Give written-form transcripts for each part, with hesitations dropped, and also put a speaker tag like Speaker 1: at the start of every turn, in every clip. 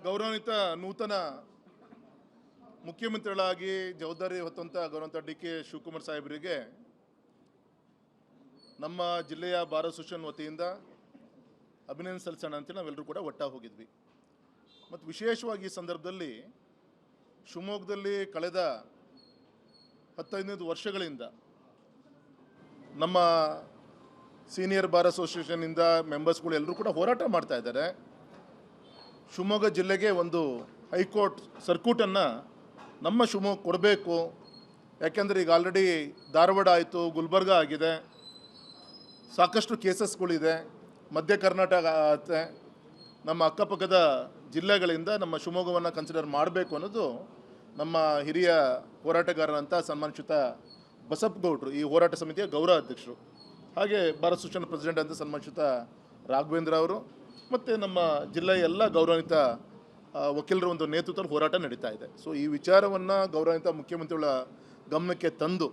Speaker 1: ಗೌರವಾನ್ವಿತ ನೂತನ ಮುಖ್ಯಮಂತ್ರಿಗಳಾಗಿ ಜವಾಬ್ದಾರಿ ಹೊತ್ತಂತ ಗೌರವಾನ್ವಿತ ಡಿ.ಕೆ. ಶಿವಕುಮಾರ್ ಸಾಹೇಬರಿಗೆ ನಮ್ಮ ಜಿಲ್ಲೆಯ ಬಾರ್ ಅಸೋಸಿಯೇಷನ್ ವತಿಯಿಂದ ಅಭಿನಂದನೆ ಸಲ್ಲಿಸೋಣ ಅಂತ ನಾವೆಲ್ಲರೂ ಕೂಡ ಒಟ್ಟಾಗಿ ಹೋಗಿದ್ವಿ. ಮತ್ತು ವಿಶೇಷವಾಗಿ ಈ ಸಂದರ್ಭದಲ್ಲಿ ಶಿವಮೊಗ್ಗದಲ್ಲಿ ಕಳೆದ 15 ವರ್ಷಗಳಿಂದ ನಮ್ಮ ಸೀನಿಯರ್ ಬಾರ್ ಅಸೋಸಿಯೇಷನ್ನಿಂದ ಮೆಂಬರ್ಸ್ಗಳು ಎಲ್ಲರೂ ಕೂಡ ಹೋರಾಟ ಮಾಡ್ತಾ ಇದ್ದಾರೆ. ಶಿವಮೊಗ್ಗ ಜಿಲ್ಲೆಗೆ ಒಂದು ಹೈಕೋರ್ಟ್ ಸರ್ಕ್ಯೂಟನ್ನು ನಮ್ಮ ಶಿವಮೊಗ್ಗ ಕೊಡಬೇಕು. ಯಾಕೆಂದರೆ ಈಗ ಆಲ್ರೆಡಿ ಧಾರವಾಡ ಆಯಿತು, ಗುಲ್ಬರ್ಗ ಆಗಿದೆ, ಸಾಕಷ್ಟು ಕೇಸಸ್ಗಳಿದೆ. ಮಧ್ಯ ಕರ್ನಾಟಕ ಆಗುತ್ತೆ, ನಮ್ಮ ಅಕ್ಕಪಕ್ಕದ ಜಿಲ್ಲೆಗಳಿಂದ ನಮ್ಮ ಶಿವಮೊಗ್ಗವನ್ನು ಕನ್ಸಿಡರ್ ಮಾಡಬೇಕು ಅನ್ನೋದು ನಮ್ಮ ಹಿರಿಯ ಹೋರಾಟಗಾರರಂಥ ಸನ್ಮಾನಿತ ಬಸಪ್ಪಗೌಡರು, ಈ ಹೋರಾಟ ಸಮಿತಿಯ ಗೌರವ ಅಧ್ಯಕ್ಷರು, ಹಾಗೆ ಬಾರ್ ಅಸೋಸಿಯೇಷನ್ ಪ್ರೆಸಿಡೆಂಟ್ ಅಂತ ಸನ್ಮಾನಿತ ರಾಘವೇಂದ್ರ ಅವರು, ಮತ್ತು ನಮ್ಮ ಜಿಲ್ಲೆಯ ಎಲ್ಲ ಗೌರವಾನ್ವಿತ ವಕೀಲರ ಒಂದು ನೇತೃತ್ವದಲ್ಲಿ ಹೋರಾಟ ನಡೀತಾ ಇದೆ. ಸೊ ಈ ವಿಚಾರವನ್ನು ಗೌರವಾನ್ವಿತ ಮುಖ್ಯಮಂತ್ರಿಗಳ ಗಮನಕ್ಕೆ ತಂದು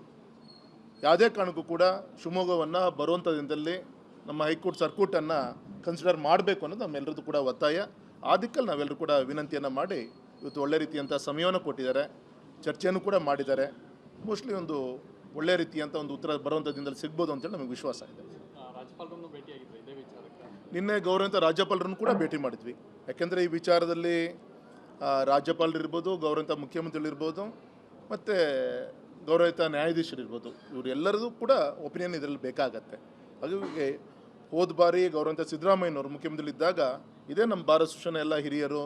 Speaker 1: ಯಾವುದೇ ಕಾರಣಕ್ಕೂ ಕೂಡ ಶಿವಮೊಗ್ಗವನ್ನು ಬರುವಂಥ ದಿನದಲ್ಲಿ ನಮ್ಮ ಹೈಕೋರ್ಟ್ ಸರ್ಕ್ಯೂಟನ್ನು ಕನ್ಸಿಡರ್ ಮಾಡಬೇಕು ಅನ್ನೋದು ನಮ್ಮೆಲ್ಲರದ್ದು ಕೂಡ ಒತ್ತಾಯ. ಆ ದಿಕ್ಕಲ್ಲಿ ನಾವೆಲ್ಲರೂ ಕೂಡ ವಿನಂತಿಯನ್ನು ಮಾಡಿ ಇವತ್ತು ಒಳ್ಳೆ ರೀತಿಯಂಥ ಸಮಯವನ್ನು ಕೊಟ್ಟಿದ್ದಾರೆ, ಚರ್ಚೆಯನ್ನು ಕೂಡ ಮಾಡಿದ್ದಾರೆ. ಮೋಸ್ಟ್ಲಿ ಒಂದು ಒಳ್ಳೆ ರೀತಿಯಂಥ ಒಂದು ಉತ್ತರ ಬರುವಂಥ ದಿನದಲ್ಲಿ ಸಿಗ್ಬೋದು ಅಂತೇಳಿ ನಮಗೆ ವಿಶ್ವಾಸ ಇದೆ. ನಿನ್ನೆ ಗೌರವಾನ್ವಿತ ರಾಜ್ಯಪಾಲರನ್ನು ಕೂಡ ಭೇಟಿ ಮಾಡಿದ್ವಿ. ಯಾಕೆಂದರೆ ಈ ವಿಚಾರದಲ್ಲಿ ರಾಜ್ಯಪಾಲರಿರ್ಬೋದು, ಗೌರವಾನ್ವಿತ ಮುಖ್ಯಮಂತ್ರಿಗಳಿರ್ಬೋದು, ಮತ್ತು ಗೌರವಿತ ನ್ಯಾಯಾಧೀಶರಿರ್ಬೋದು, ಇವರೆಲ್ಲರದು ಕೂಡ ಒಪಿನಿಯನ್ ಇದರಲ್ಲಿ ಬೇಕಾಗತ್ತೆ. ಹಾಗಾಗಿ ಹೋದ ಬಾರಿ ಗೌರವಾನ್ವಿತ ಸಿದ್ದರಾಮಯ್ಯನವರು ಮುಖ್ಯಮಂತ್ರಿಗಳಿದ್ದಾಗ ಇದೇ ನಮ್ಮ ಬಾರ್ ಅಸೋಸಿಯೇಷನ್ ಎಲ್ಲ ಹಿರಿಯರು,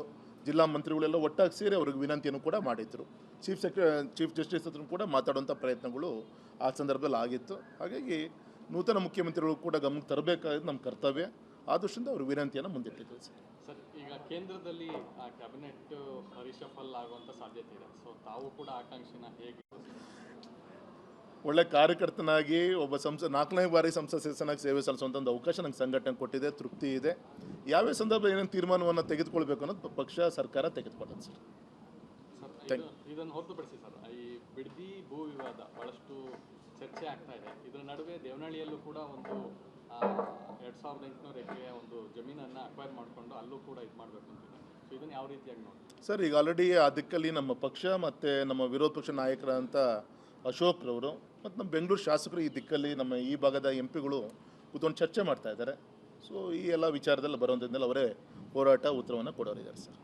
Speaker 1: ಜಿಲ್ಲಾ ಮಂತ್ರಿಗಳೆಲ್ಲ ಒಟ್ಟಾಗಿ ಸೇರಿ ಅವ್ರಿಗೆ ವಿನಂತಿಯನ್ನು ಕೂಡ ಮಾಡಿದ್ರು. ಚೀಫ್ ಜಸ್ಟಿಸ್ ಹತ್ರ ಕೂಡ ಮಾತಾಡುವಂಥ ಪ್ರಯತ್ನಗಳು ಆ ಸಂದರ್ಭದಲ್ಲಿ ಆಗಿತ್ತು. ಹಾಗಾಗಿ ನೂತನ ಮುಖ್ಯಮಂತ್ರಿಗಳು ಕೂಡ ಗಮನಕ್ಕೆ ತರಬೇಕಾದ ನಮ್ಮ ಕರ್ತವ್ಯ. ಆ ದೃಷ್ಟಿಯಿಂದ ಅವರು ವಿನಂತಿಯನ್ನು ಮುಂದಿಟ್ಟಿದ್ದಾರೆ.
Speaker 2: ಸರ್, ಈಗ ಕೇಂದ್ರದಲ್ಲಿ ಕ್ಯಾಬಿನೆಟ್ ರಿಶಫಲ್ ಆಗುವಂಥ ಸಾಧ್ಯತೆ ಇದೆ. ಸೊ ತಾವು ಕೂಡ ಆಕಾಂಕ್ಷಿನ ಹೇಗೆ?
Speaker 1: ಒಳ್ಳೆ ಕಾರ್ಯಕರ್ತನಾಗಿ ಒಬ್ಬ 4ನೇ ಬಾರಿ ಸಂಸತ್ ಸದಸ್ಯನಾಗಿ ಸೇವೆ ಸಲ್ಲಿಸುವಂಥ ಒಂದು ಅವಕಾಶ ನಂಗೆ ಸಂಘಟನೆ ಕೊಟ್ಟಿದೆ, ತೃಪ್ತಿ ಇದೆ. ಯಾವ್ಯಾವ ಸಂದರ್ಭ ಏನೇನು ತೀರ್ಮಾನವನ್ನು ತೆಗೆದುಕೊಳ್ಬೇಕು ಅನ್ನೋದು ಪಕ್ಷ ಸರ್ಕಾರ ತೆಗೆದುಕೊಳ್ಳೋದು ಸರ್.
Speaker 2: ಇದನ್ನು ಹೊರತುಪಡಿಸಿ ಸರ್, ಈ ಬಿಡದಿ ಭೂ ವಿವಾದ ಬಹಳಷ್ಟು ಚರ್ಚೆ ಆಗ್ತಾ ಇದೆ. ಇದರ ನಡುವೆ ದೇವನಹಳ್ಳಿಯಲ್ಲೂ ಕೂಡ ಒಂದು 2800 ಎಕರೆಯ ಒಂದು ಜಮೀನನ್ನು ಅಕ್ವೈರ್ ಮಾಡಿಕೊಂಡು ಅಲ್ಲೂ ಕೂಡ ಇದು ಮಾಡಬೇಕು ಅಂತಿದೆ. ಸೊ ಇದನ್ನು ಯಾವ ರೀತಿಯಾಗಿ ನೋಡಿ
Speaker 1: ಸರ್? ಈಗ ಆಲ್ರೆಡಿ ಆ ದಿಕ್ಕಲ್ಲಿ ನಮ್ಮ ಪಕ್ಷ ಮತ್ತು ನಮ್ಮ ವಿರೋಧ ಪಕ್ಷ ನಾಯಕರಂಥ ಅಶೋಕ್ರವರು ಮತ್ತು ನಮ್ಮ ಬೆಂಗಳೂರು ಶಾಸಕರು ಈ ದಿಕ್ಕಲ್ಲಿ ನಮ್ಮ ಈ ಭಾಗದ MP ಗಳು ಕೂತ್ಕೊಂಡು ಚರ್ಚೆ ಮಾಡ್ತಾ ಇದ್ದಾರೆ. ಸೊ ಈ ಎಲ್ಲ ವಿಚಾರದಲ್ಲಿ ಬರುವಂಥದ್ದಲ್ಲಿ ಅವರೇ ಹೋರಾಟ ಉತ್ತರವನ್ನು ಕೊಡೋರಿದ್ದಾರೆ ಸರ್.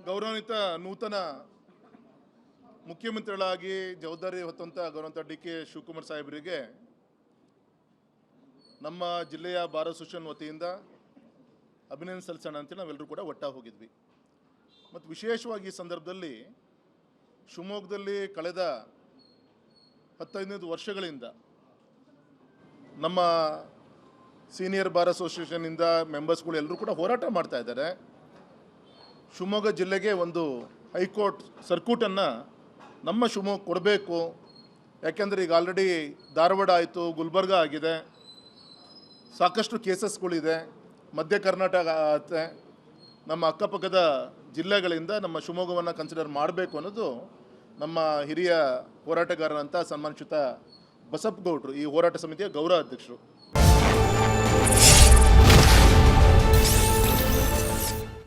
Speaker 1: ಗೌರವಾನ್ವಿತ ನೂತನ ಮುಖ್ಯಮಂತ್ರಿಗಳಾಗಿ ಜವಾಬ್ದಾರಿ ಹೊತ್ತಂತ ಗೌರವಾನ್ವಿತ ಡಿ.ಕೆ. ಶಿವಕುಮಾರ್ ಸಾಹೇಬರಿಗೆ ನಮ್ಮ ಜಿಲ್ಲೆಯ ಬಾರ್ ಅಸೋಸಿಯೇಷನ್ ವತಿಯಿಂದ ಅಭಿನಂದನೆ ಸಲ್ಲಿಸೋಣ ಅಂತ ನಾವೆಲ್ಲರೂ ಕೂಡ ಒಟ್ಟಾಗಿ ಹೋಗಿದ್ವಿ. ಮತ್ತು ವಿಶೇಷವಾಗಿ ಈ ಸಂದರ್ಭದಲ್ಲಿ ಶಿವಮೊಗ್ಗದಲ್ಲಿ ಕಳೆದ 15 ವರ್ಷಗಳಿಂದ ನಮ್ಮ ಸೀನಿಯರ್ ಬಾರ್ ಅಸೋಸಿಯೇಷನ್ನಿಂದ ಮೆಂಬರ್ಸ್ಗಳು ಎಲ್ಲರೂ ಕೂಡ ಹೋರಾಟ ಮಾಡ್ತಾ ಇದ್ದಾರೆ. ಶಿವಮೊಗ್ಗ ಜಿಲ್ಲೆಗೆ ಒಂದು ಹೈಕೋರ್ಟ್ ಸರ್ಕ್ಯೂಟನ್ನು ನಮ್ಮ ಶಿವಮೊಗ್ಗ ಕೊಡಬೇಕು. ಯಾಕೆಂದರೆ ಈಗ ಆಲ್ರೆಡಿ ಧಾರವಾಡ ಆಯಿತು, ಗುಲ್ಬರ್ಗ ಆಗಿದೆ, ಸಾಕಷ್ಟು ಕೇಸಸ್ಗಳಿದೆ. ಮಧ್ಯ ಕರ್ನಾಟಕ ಆಗುತ್ತೆ, ನಮ್ಮ ಅಕ್ಕಪಕ್ಕದ ಜಿಲ್ಲೆಗಳಿಂದ ನಮ್ಮ ಶಿವಮೊಗ್ಗವನ್ನು ಕನ್ಸಿಡರ್ ಮಾಡಬೇಕು ಅನ್ನೋದು ನಮ್ಮ ಹಿರಿಯ ಹೋರಾಟಗಾರರಂಥ ಸನ್ಮಾನಿತ ಬಸಪ್ಪಗೌಡರು, ಈ ಹೋರಾಟ ಸಮಿತಿಯ ಗೌರವ ಅಧ್ಯಕ್ಷರು.